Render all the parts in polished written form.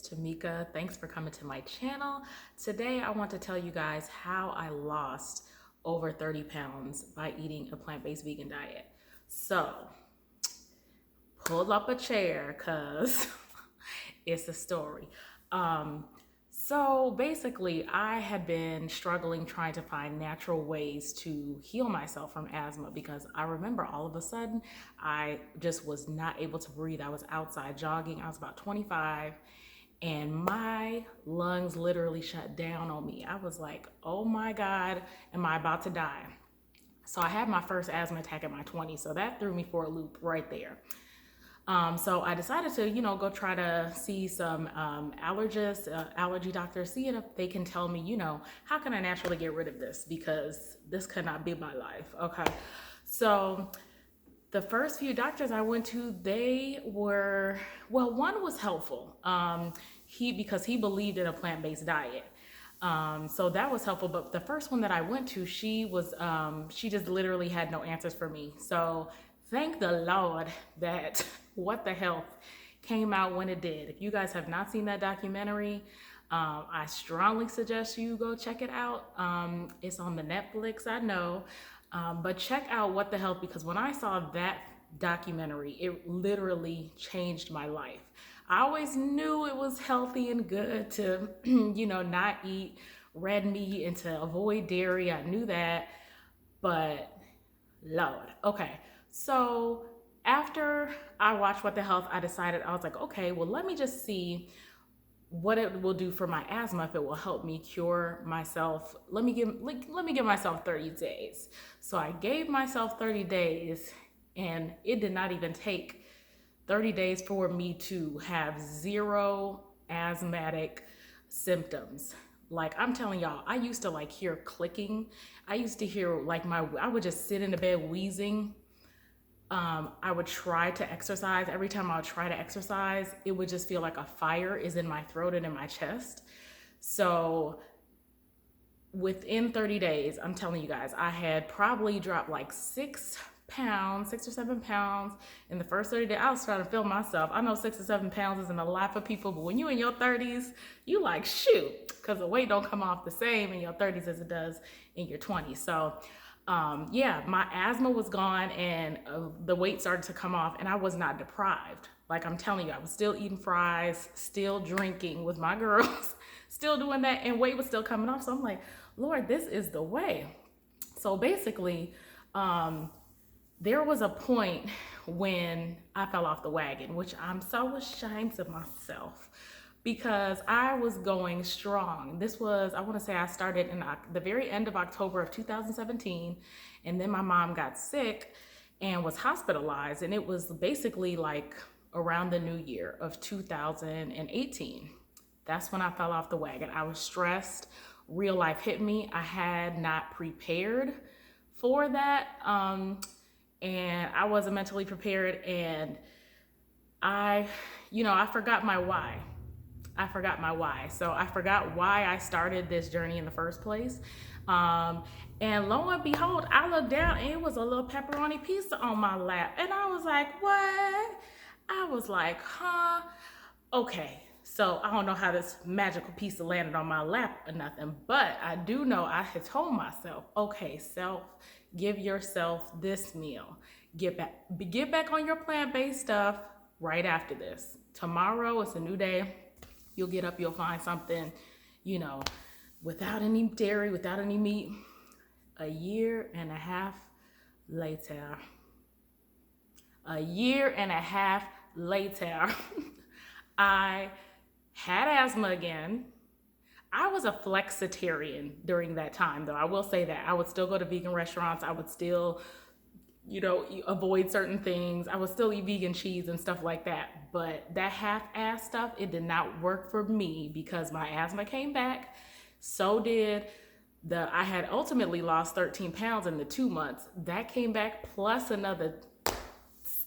Tamika. Thanks for coming to my channel. Today I want to tell you guys how I lost over 30 pounds by eating a plant-based vegan diet. So pull up a chair because it's a story. So basically, I had been struggling trying to find natural ways to heal myself from asthma because I remember all of a sudden I just was not able to breathe. I was outside jogging. I was about 25 and my lungs literally shut down on me. I was like, oh my God, am I about to die? So I had my first asthma attack at my 20s. So that threw me for a loop right there. So I decided to, go try to see some allergists, allergy doctors, see if they can tell me, how can I naturally get rid of this? Because this could not be my life. Okay. So the first few doctors I went to, they were, well, one was helpful. Because he believed in a plant-based diet. So that was helpful. But the first one that I went to, she just literally had no answers for me. So thank the Lord that What the Health came out when it did. If you guys have not seen that documentary, I strongly suggest you go check it out. It's on the Netflix, I know, but check out What the Health, because when I saw that documentary, it literally changed my life. I always knew it was healthy and good to, not eat red meat and to avoid dairy. I knew that, but Lord, okay. So after I watched What the Health, I decided, I was like, okay, well, let me just see what it will do for my asthma, if it will help me cure myself. Let me give myself 30 days. So I gave myself 30 days, and it did not even take 30 days for me to have zero asthmatic symptoms. Like, I'm telling y'all, I used to hear clicking. I used to hear I would just sit in the bed wheezing. I would try to exercise. Every time I would try to exercise, it would just feel like a fire is in my throat and in my chest. So within 30 days, I'm telling you guys, I had probably dropped like 6 or 7 pounds in the first 30 days. I was trying to feel myself. I know 6 or 7 pounds isn't a lot for people, but when you're in your 30s, you like, shoot, because the weight don't come off the same in your 30s as it does in your 20s. So yeah, my asthma was gone, and the weight started to come off, and I was not deprived. Like, I'm telling you, I was still eating fries, still drinking with my girls, still doing that, and weight was still coming off. So I'm like, Lord, this is the way. So basically, there was a point when I fell off the wagon, which I'm so ashamed of myself, because I was going strong. This was, I want to say I started in the very end of October of 2017, and then my mom got sick and was hospitalized, and it was basically like around the new year of 2018. That's when I fell off the wagon. I was stressed. Real life hit me. I had not prepared for that, and I wasn't mentally prepared, and I forgot my why. So I forgot why I started this journey in the first place. And lo and behold, I looked down and it was a little pepperoni pizza on my lap. And I was like, what? I was like, huh? Okay. So I don't know how this magical pizza landed on my lap or nothing, but I do know I had told myself, okay, give yourself this meal. Get back on your plant-based stuff right after this. Tomorrow is a new day. You'll get up, you'll find something, without any dairy, without any meat. A year and a half later, I had asthma again. I was a flexitarian during that time, though. I will say that. I would still go to vegan restaurants. I would still avoid certain things. I would still eat vegan cheese and stuff like that. But that half-ass stuff, it did not work for me because my asthma came back. So did I had ultimately lost 13 pounds in the 2 months. That came back plus another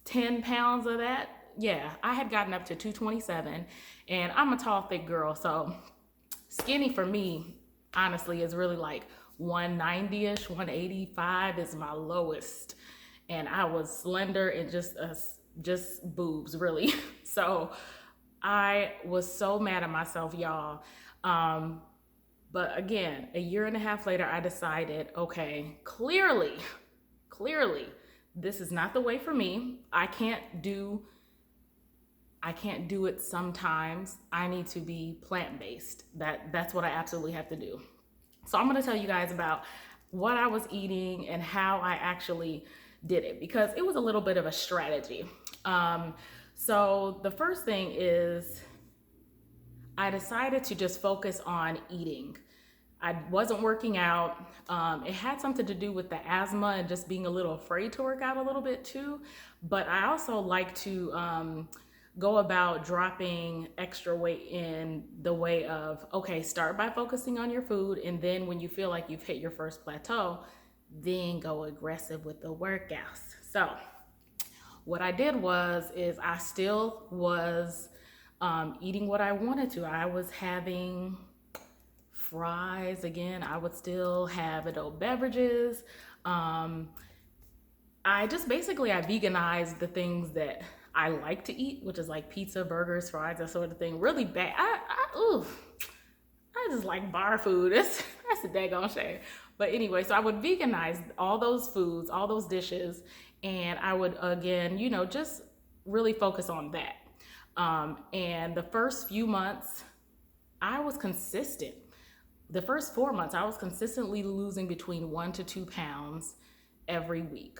10 pounds of that. Yeah, I had gotten up to 227, and I'm a tall, thick girl. So skinny for me, honestly, is really like 190-ish, 185 is my lowest. And I was slender and just boobs, really. So I was so mad at myself, y'all. Um, but again, a year and a half later, I decided, okay, clearly, this is not the way for me. I can't do it sometimes. I need to be plant-based. That's what I absolutely have to do. So I'm going to tell you guys about what I was eating and how I actually did it, because it was a little bit of a strategy. So the first thing is I decided to just focus on eating. I wasn't working out. It had something to do with the asthma and just being a little afraid to work out a little bit too. But I also like to go about dropping extra weight in the way of, okay, start by focusing on your food. And then when you feel like you've hit your first plateau, then go aggressive with the workouts. So what I did is I still was eating what I wanted to. I was having fries again. I would still have adult beverages. I veganized the things that I like to eat, which is like pizza, burgers, fries, that sort of thing. Really bad. I just like bar food. That's a daggone shame. But anyway, so I would veganize all those foods, all those dishes, and I would, again, just really focus on that. And the first few months, I was consistent. The first 4 months, I was consistently losing between 1 to 2 pounds every week.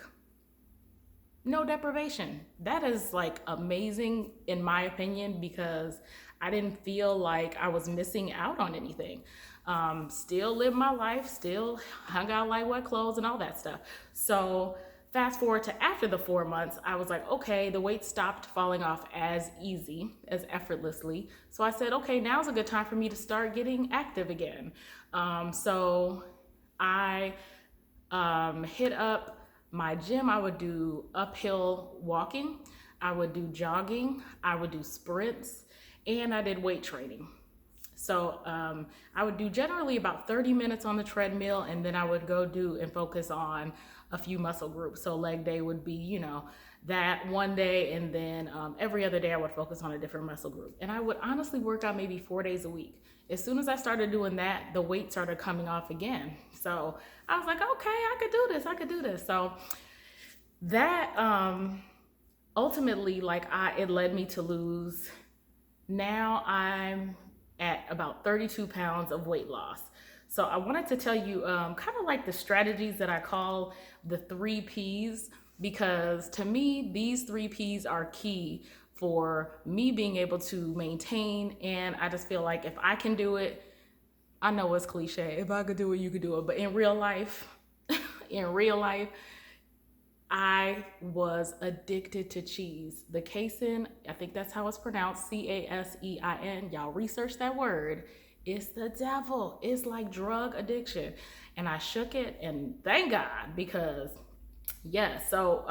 No deprivation. That is like amazing in my opinion, because I didn't feel like I was missing out on anything. Still lived my life, still hung out like wet clothes and all that stuff. So fast forward to after the 4 months, I was like, okay, the weight stopped falling off as effortlessly. So I said, okay, now's a good time for me to start getting active again. So I hit up my gym. I would do uphill walking, I would do jogging, I would do sprints, and I did weight training. So I would do generally about 30 minutes on the treadmill, and then I would go do and focus on a few muscle groups. So leg day would be, that one day, and then every other day I would focus on a different muscle group. And I would honestly work out maybe 4 days a week. As soon as I started doing that, the weight started coming off again. So I was like, okay, I could do this. So that ultimately, it led me to lose. Now I'm at about 32 pounds of weight loss. So I wanted to tell you kind of like the strategies that I call the 3 Ps, because to me, these 3 Ps are key for me being able to maintain. And I just feel like if I can do it, I know it's cliche, if I could do it, you could do it. But in real life, I was addicted to cheese. The casein, I think that's how it's pronounced, casein. Y'all research that word. It's the devil. It's like drug addiction. And I shook it, and thank God, because so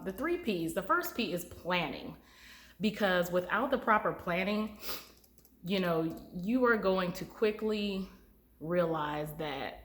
the 3 Ps, the first P is planning. Because without the proper planning, you are going to quickly realize that,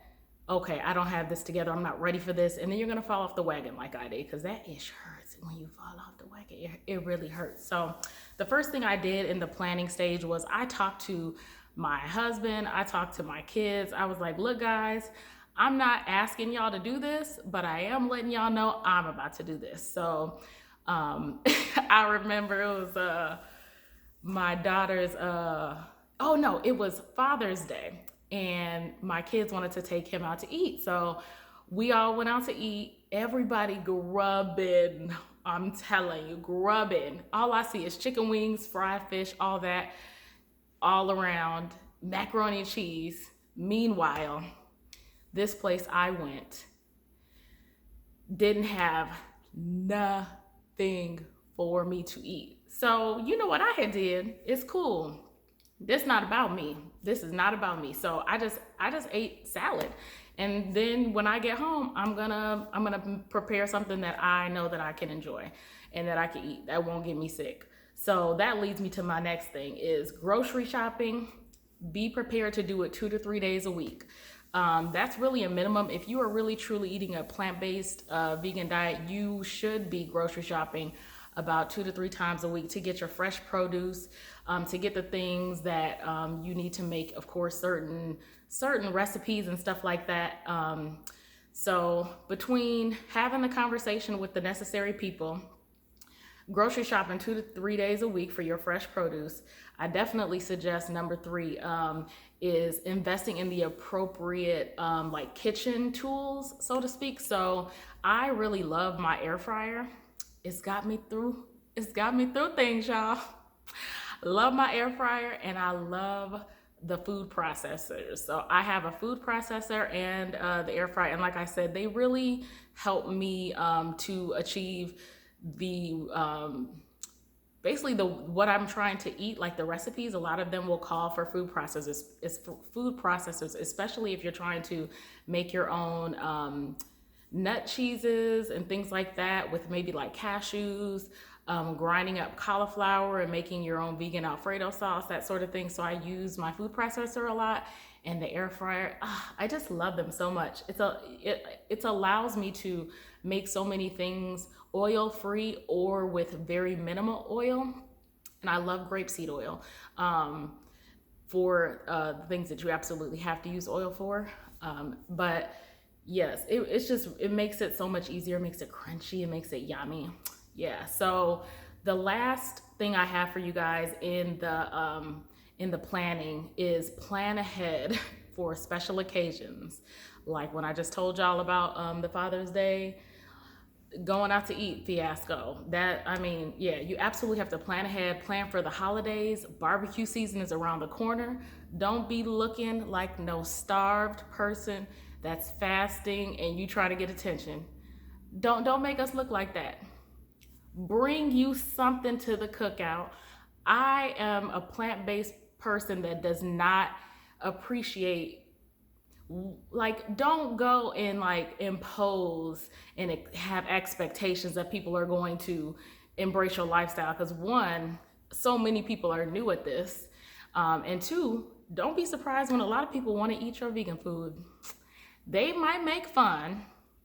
okay, I don't have this together, I'm not ready for this. And then you're gonna fall off the wagon like I did, because that ish hurts when you fall off the wagon. It really hurts. So the first thing I did in the planning stage was I talked to my husband, I talked to my kids. I was like, look guys, I'm not asking y'all to do this, but I am letting y'all know I'm about to do this. So I remember it was my daughter's, it was Father's Day, and my kids wanted to take him out to eat. So we all went out to eat, everybody grubbing. I'm telling you, grubbing. All I see is chicken wings, fried fish, all that, all around, macaroni and cheese. Meanwhile, this place I went didn't have nothing for me to eat. So you know what I had did? It's cool. This not about me. This is not about me. So I just ate salad. And then when I get home, I'm gonna prepare something that I know that I can enjoy and that I can eat, that won't get me sick. So that leads me to my next thing is grocery shopping. Be prepared to do it 2 to 3 days a week. That's really a minimum. If you are really truly eating a plant-based vegan diet, you should be grocery shopping about 2 to 3 times a week to get your fresh produce, to get the things that you need to make, of course, certain recipes and stuff like that. So between having the conversation with the necessary people, grocery shopping 2 to 3 days a week for your fresh produce, I definitely suggest number three is investing in the appropriate like kitchen tools, so to speak. So I really love my air fryer. It's got me through. It's got me through things, y'all. Love my air fryer, and I love the food processors. So I have a food processor and the air fryer, and like I said, they really help me to achieve the basically the what I'm trying to eat, like the recipes. A lot of them will call for food processors. It's food processors, especially if you're trying to make your own nut cheeses and things like that with maybe like cashews, grinding up cauliflower and making your own vegan Alfredo sauce, that sort of thing. So I use my food processor a lot, and the air fryer. I just love them so much. It allows me to make so many things oil free or with very minimal oil. And I love grapeseed oil for things that you absolutely have to use oil for. But yes, it makes it so much easier. It makes it crunchy. It makes it yummy. Yeah. So the last thing I have for you guys in the planning is plan ahead for special occasions. Like when I just told y'all about the Father's Day going out to eat fiasco. Yeah, you absolutely have to plan ahead, plan for the holidays. Barbecue season is around the corner. Don't be looking like no starved person that's fasting and you try to get attention. Don't make us look like that. Bring you something to the cookout. I am a plant-based person that does not appreciate, like, don't go and like impose and have expectations that people are going to embrace your lifestyle, because one, so many people are new at this, and two, don't be surprised when a lot of people want to eat your vegan food. They might make fun.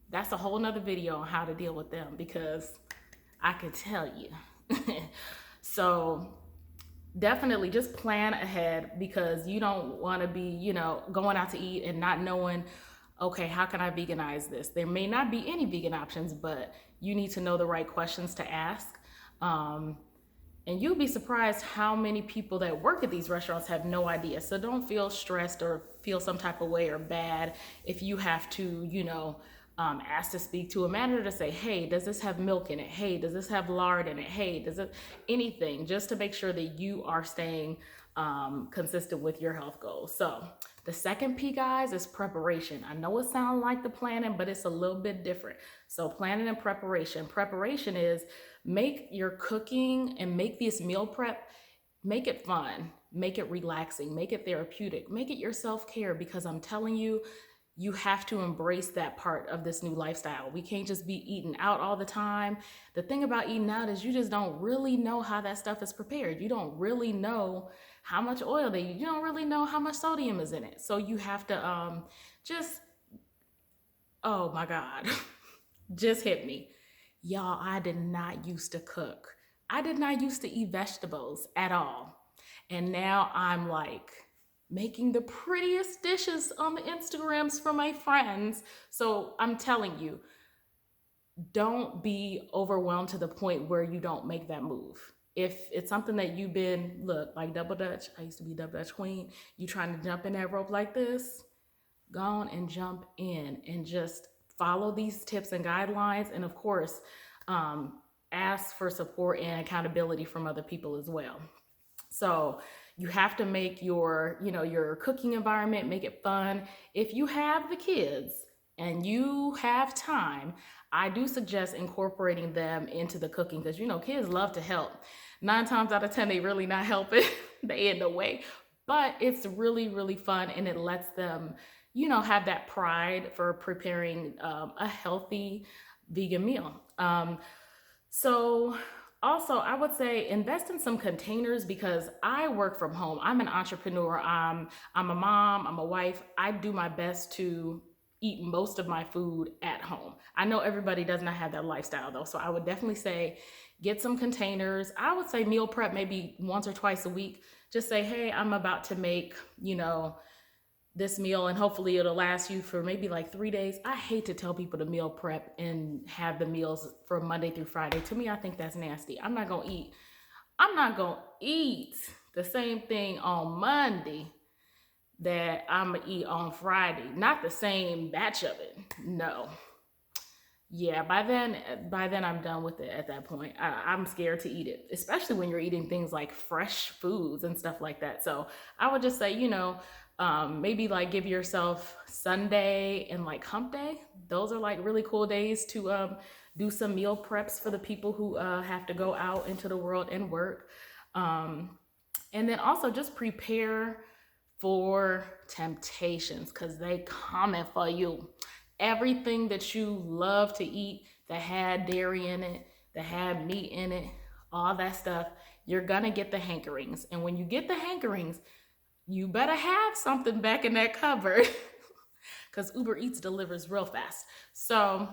That's a whole nother video on how to deal with them, because I could tell you. So definitely just plan ahead, because you don't want to be, going out to eat and not knowing, okay, how can I veganize this? There may not be any vegan options, but you need to know the right questions to ask. And you'll be surprised how many people that work at these restaurants have no idea. So don't feel stressed or feel some type of way or bad if you have to, ask to speak to a manager to say, hey, does this have milk in it? Hey, does this have lard in it? Hey, does it anything, just to make sure that you are staying consistent with your health goals. So the second P, guys, is preparation. I know it sounds like the planning, but it's a little bit different. So planning and preparation. Preparation is make your cooking and make this meal prep, make it fun, make it relaxing, make it therapeutic, make it your self-care, because I'm telling you, you have to embrace that part of this new lifestyle. We can't just be eating out all the time. The thing about eating out is you just don't really know how that stuff is prepared. You don't really know how much oil they use. You don't really know how much sodium is in it. So you have to oh my God, just hit me. Y'all, I did not used to cook. I did not used to eat vegetables at all. And now I'm like making the prettiest dishes on the Instagrams for my friends. So I'm telling you, don't be overwhelmed to the point where you don't make that move. If it's something that you've been, look, like double Dutch, I used to be double Dutch queen, you trying to jump in that rope like this, go on and jump in and just follow these tips and guidelines. And of course, ask for support and accountability from other people as well. So you have to make your cooking environment, make it fun. If you have the kids and you have time, I do suggest incorporating them into the cooking, because kids love to help. 9 times out of 10, they really not helping. They in the way, but it's really, really fun, and it lets them, have that pride for preparing a healthy vegan meal. So also, I would say invest in some containers, because I work from home. I'm an entrepreneur. I'm a mom. I'm a wife. I do my best to eat most of my food at home. I know everybody does not have that lifestyle though, so I would definitely say get some containers. I would say meal prep maybe once or twice a week. Just say, hey, I'm about to make, this meal, and hopefully it'll last you for maybe like 3 days. I hate to tell people to meal prep and have the meals from Monday through Friday. To me, I think that's nasty. I'm not gonna eat the same thing on Monday that I'm gonna eat on Friday. Not the same batch of it. No. Yeah, by then I'm done with it at that point. I'm scared to eat it, especially when you're eating things like fresh foods and stuff like that. So I would just say, maybe like give yourself Sunday and like hump day. Those are like really cool days to do some meal preps for the people who have to go out into the world and work. And then also just prepare for temptations because they coming for you. Everything that you love to eat that had dairy in it, that had meat in it, all that stuff, you're gonna get the hankerings. And when you get the hankerings, you better have something back in that cupboard because Uber Eats delivers real fast. So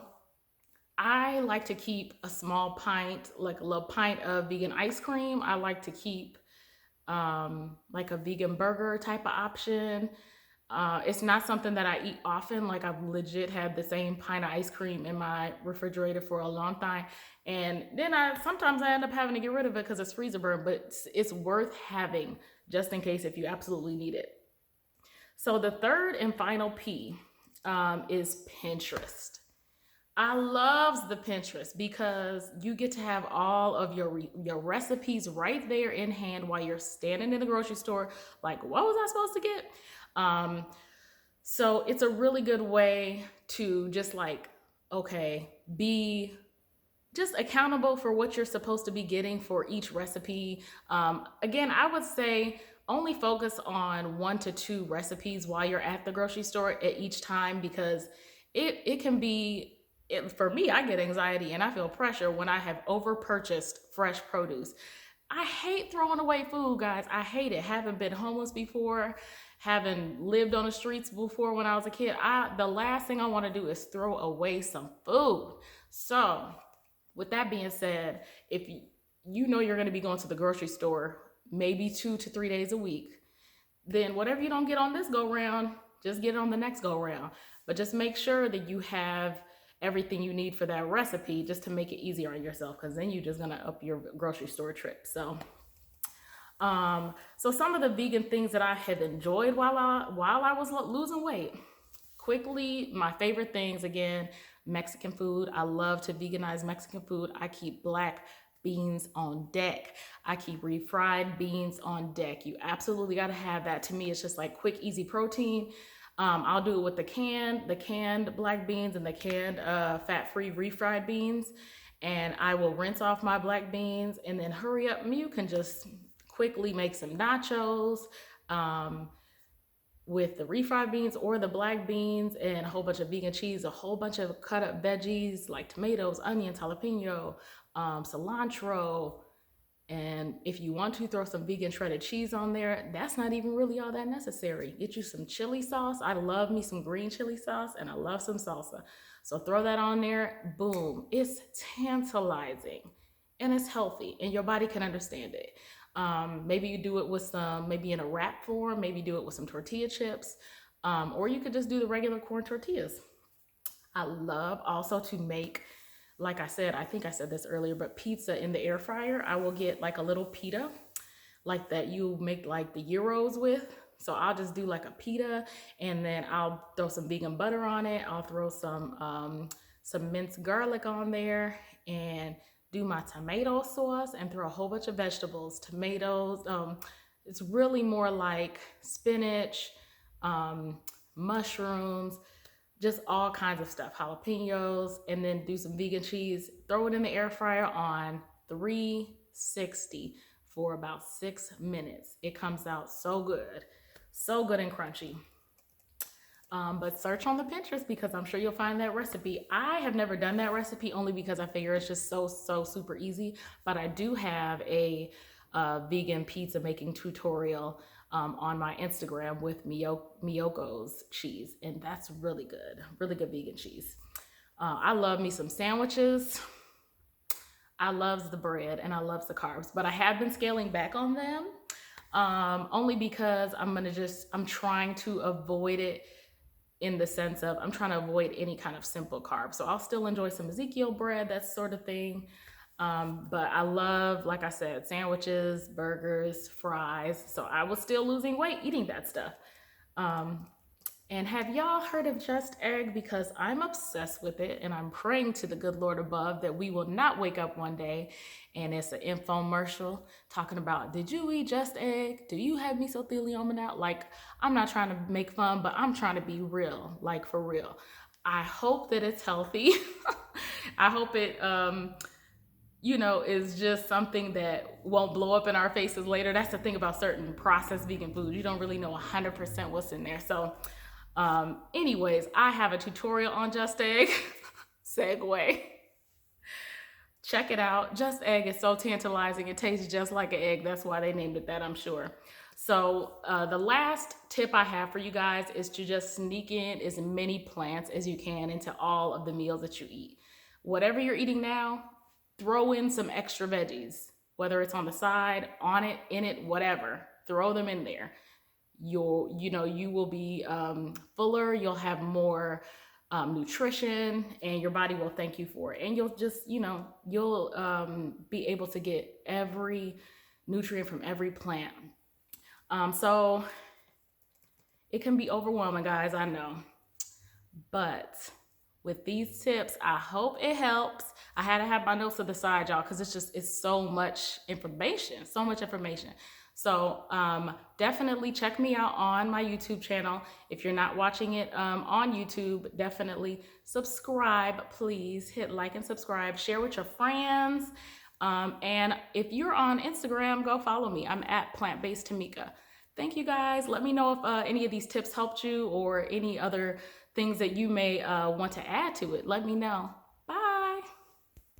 I like to keep a small pint, like a little pint of vegan ice cream. I like to keep like a vegan burger type of option. It's not something that I eat often. Like I've legit had the same pint of ice cream in my refrigerator for a long time. And then sometimes I end up having to get rid of it because it's freezer burn, but it's worth having just in case if you absolutely need it. So the third and final P is Pinterest. I love the Pinterest because you get to have all of your recipes right there in hand while you're standing in the grocery store. Like, what was I supposed to get? So it's a really good way to just like, okay, be just accountable for what you're supposed to be getting for each recipe. Again, I would say only focus on 1 to 2 recipes while you're at the grocery store at each time because it can be, for me, I get anxiety and I feel pressure when I have over purchased fresh produce. I hate throwing away food, guys. I hate it. Haven't been homeless before, haven't lived on the streets before when I was a kid. The last thing I want to do is throw away some food. So with that being said, if you know you're going to be going to the grocery store maybe 2 to 3 days a week, then whatever you don't get on this go round, just get it on the next go round. But just make sure that you have everything you need for that recipe just to make it easier on yourself, because then you're just gonna up your grocery store trip. So some of the vegan things that I have enjoyed while I was losing weight. Quickly, my favorite things, again, Mexican food. I love to veganize Mexican food. I keep black beans on deck. I keep refried beans on deck. You absolutely got to have that. To me, it's just like quick, easy protein. I'll do it with the canned black beans and the canned fat-free refried beans. And I will rinse off my black beans and then hurry up. You can just quickly make some nachos with the refried beans or the black beans and a whole bunch of vegan cheese, a whole bunch of cut up veggies like tomatoes, onions, jalapeno, cilantro. And if you want to throw some vegan shredded cheese on there, that's not even really all that necessary. Get you some chili sauce. I love me some green chili sauce and I love some salsa. So throw that on there. Boom. It's tantalizing and it's healthy and your body can understand it. Maybe you do it with maybe in a wrap form, maybe do it with some tortilla chips, or you could just do the regular corn tortillas. I love also to make, like I said, I think I said this earlier, but pizza in the air fryer. I will get like a little pita, like that you make like the gyros with. So I'll just do like a pita and then I'll throw some vegan butter on it. I'll throw some minced garlic on there and do my tomato sauce and throw a whole bunch of vegetables, tomatoes. It's really more like spinach, mushrooms, just all kinds of stuff, jalapenos, and then do some vegan cheese. Throw it in the air fryer on 360 for about 6 minutes. It comes out so good and crunchy. But search on the Pinterest because I'm sure you'll find that recipe. I have never done that recipe only because I figure it's just so super easy. But I do have a vegan pizza making tutorial on my Instagram with Miyoko's cheese, and that's really good vegan cheese. I love me some sandwiches. I loves the bread and I loves the carbs, but I have been scaling back on them, only because I'm trying to avoid it, in the sense of I'm trying to avoid any kind of simple carbs. So I'll still enjoy some Ezekiel bread, that sort of thing. But I love, like I said, sandwiches, burgers, fries. So I was still losing weight eating that stuff. And have y'all heard of Just Egg? Because I'm obsessed with it, and I'm praying to the good Lord above that we will not wake up one day and it's an infomercial talking about, did you eat Just Egg? Do you have mesothelioma now? Like, I'm not trying to make fun, but I'm trying to be real, like for real. I hope that it's healthy. I hope it, is just something that won't blow up in our faces later. That's the thing about certain processed vegan food. You don't really know 100% what's in there. So anyways, I have a tutorial on Just Egg. Segue. Check it out. Just Egg is so tantalizing. It tastes just like an egg. That's why they named it that, I'm sure. So the last tip I have for you guys is to just sneak in as many plants as you can into all of the meals that you eat. Whatever you're eating now, throw in some extra veggies, whether it's on the side, on it, in it, whatever. Throw them in there. You will be fuller. You'll have more nutrition, and your body will thank you for it. And you'll just, you'll be able to get every nutrient from every plant. So it can be overwhelming, guys, I know. But with these tips, I hope it helps. I had to have my notes to the side, y'all, because it's so much information, So definitely check me out on my YouTube channel. If you're not watching it on YouTube, definitely subscribe, please. Hit like and subscribe. Share with your friends. And if you're on Instagram, go follow me. I'm at Plant-Based Tamika. Thank you, guys. Let me know if any of these tips helped you, or any other things that you may want to add to it. Let me know.